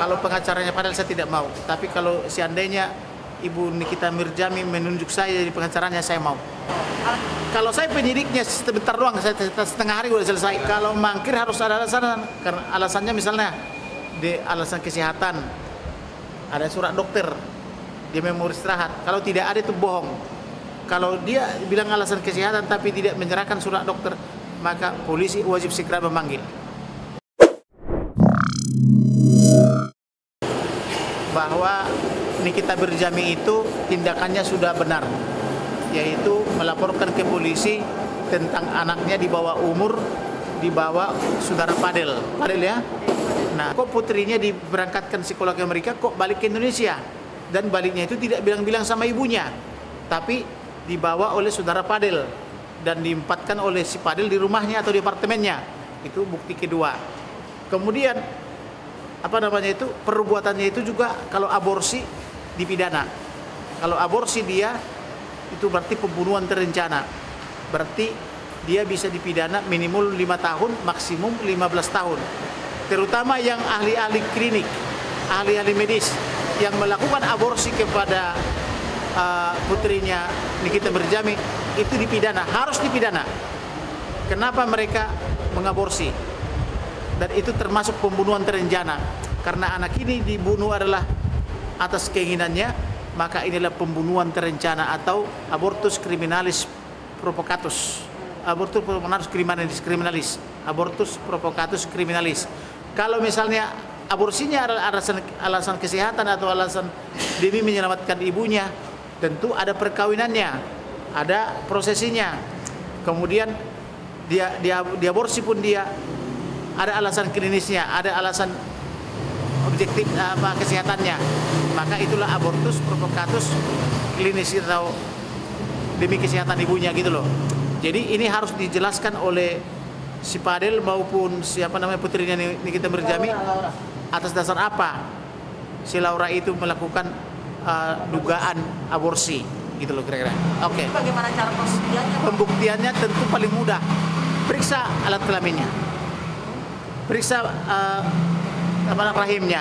Kalau pengacaranya padahal saya tidak mau, tapi kalau seandainya Ibu Nikita Mirjami menunjuk saya jadi pengacaranya, saya mau. Kalau saya penyidiknya sebentar doang, saya setengah hari udah selesai. Kalau mangkir harus ada alasan, karena alasannya misalnya di alasan kesehatan, ada surat dokter, dia mau istirahat. Kalau tidak ada itu bohong. Kalau dia bilang alasan kesehatan tapi tidak menyerahkan surat dokter, maka polisi wajib segera memanggil. Bahwa Nikita Mirjami itu tindakannya sudah benar, yaitu melaporkan ke polisi tentang anaknya di bawah umur, dibawa saudara Padel ya. Nah, kok putrinya diberangkatkan sekolah ke Amerika, kok balik ke Indonesia? Dan baliknya itu tidak bilang-bilang sama ibunya, tapi dibawa oleh saudara Padel dan diempatkan oleh si Padel di rumahnya atau di apartemennya. Itu bukti kedua. Kemudian perbuatannya itu juga kalau aborsi dipidana. Kalau aborsi dia itu berarti pembunuhan terencana. Berarti dia bisa dipidana minimal 5 tahun, maksimum 15 tahun. Terutama yang ahli-ahli klinik, ahli-ahli medis yang melakukan aborsi kepada putrinya Nikita Mirjami itu dipidana, harus dipidana. Kenapa mereka mengaborsi? Dan itu termasuk pembunuhan terencana. Karena anak ini dibunuh adalah atas keinginannya, maka inilah pembunuhan terencana atau abortus criminalis provocatus. Abortus criminalis. Abortus provocatus criminalis. Kalau misalnya aborsinya adalah alasan kesehatan atau alasan demi menyelamatkan ibunya, tentu ada perkawinannya, ada prosesinya. Kemudian dia aborsi pun dia ada alasan klinisnya, ada alasan objektif kesehatannya. Maka itulah abortus provocatus klinis atau demi kesehatan ibunya gitu loh. Jadi ini harus dijelaskan oleh si Padel maupun putrinya Nikita Mirjami atas dasar apa si Laura itu melakukan dugaan aborsi gitu loh kira-kira. Oke. Bagaimana cara pembuktiannya? Pembuktiannya tentu paling mudah. Periksa alat kelaminnya. Periksa rahimnya.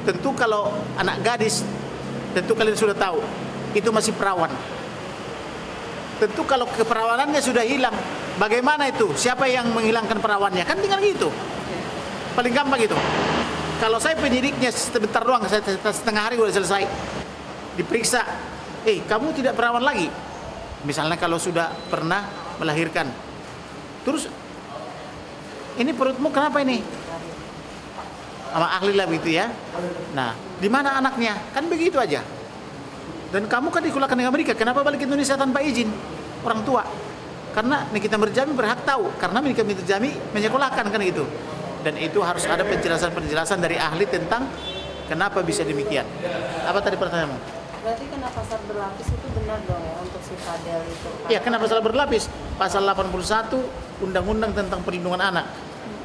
Tentu kalau anak gadis, tentu kalian sudah tahu itu masih perawan. Tentu kalau keperawanannya sudah hilang, bagaimana itu? Siapa yang menghilangkan perawannya? Kan tinggal gitu. Paling gampang gitu. Kalau saya penyidiknya sebentar doang, saya setengah hari udah selesai. Diperiksa, kamu tidak perawan lagi. Misalnya kalau sudah pernah melahirkan, terus ini perutmu kenapa ini? Sama ahli lah begitu ya. Nah, di mana anaknya? Kan begitu aja. Dan kamu kan dikeluarkan dari Amerika, kenapa balik ke Indonesia tanpa izin orang tua? Karena Nikita Mirjami berhak tahu, karena Nikita Mirjami menyekolahkan kan gitu. Dan itu harus ada penjelasan dari ahli tentang kenapa bisa demikian. Apa tadi pertanyaanmu? Berarti kena pasal berlapis itu benar dong ya untuk si Padel itu? Iya, kena pasal berlapis. Pasal 81 Undang-Undang tentang Perlindungan Anak.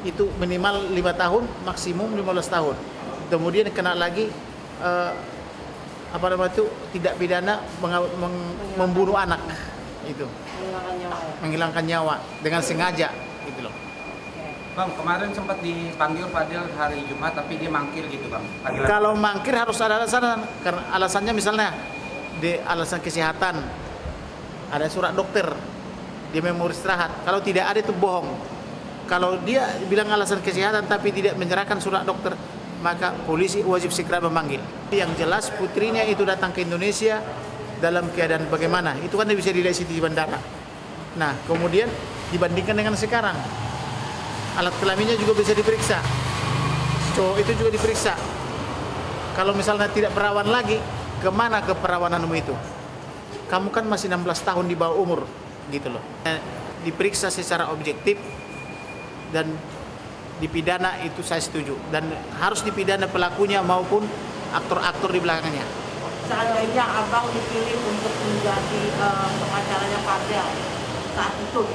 Itu minimal 5 tahun, maksimum 15 tahun. Kemudian kena lagi tidak pidana membunuh anak. Itu. Menghilangkan nyawa ya? Menghilangkan nyawa dengan sengaja gitu loh. Bang, kemarin sempat dipanggil Padel hari Jumat tapi dia mangkir gitu, Bang. Kalau mangkir harus ada alasan, karena alasannya misalnya di alasan kesehatan, ada surat dokter, dia mau istirahat. Kalau tidak ada itu bohong. Kalau dia bilang alasan kesehatan tapi tidak menyerahkan surat dokter, maka polisi wajib segera memanggil. Yang jelas putrinya itu datang ke Indonesia dalam keadaan bagaimana? Itu kan bisa dilihat di bandara. Nah, kemudian dibandingkan dengan sekarang, alat kelaminnya juga bisa diperiksa. Cowok itu juga diperiksa. Kalau misalnya tidak perawan lagi, kemana keperawananmu itu? Kamu kan masih 16 tahun di bawah umur, gitu loh. Diperiksa secara objektif dan dipidana itu saya setuju. Dan harus dipidana pelakunya maupun aktor-aktor di belakangnya. Seandainya abang dipilih untuk menjadi pengacaranya Padel saat itu,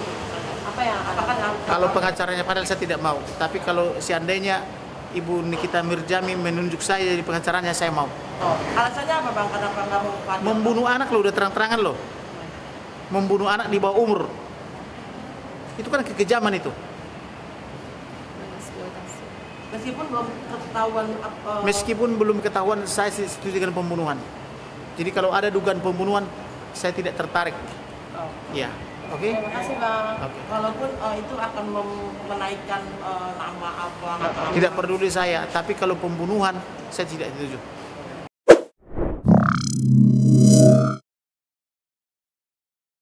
kalau pengacaranya Padel saya tidak mau, tapi kalau seandainya Ibu Nikita Mirjami menunjuk saya jadi pengacaranya, saya mau. Alasannya apa bang? Kenapa nggak mau Padel? Membunuh anak loh, udah terang-terangan loh. Membunuh anak di bawah umur, itu kan kekejaman itu. Meskipun belum ketahuan Meskipun belum ketahuan, saya setuju dengan pembunuhan. Jadi kalau ada dugaan pembunuhan, saya tidak tertarik. oh. Ya, oke? Terima kasih Bang. Oke. Walaupun itu akan menaikkan nama Abang. Tidak peduli saya, tapi kalau pembunuhan, saya tidak setuju.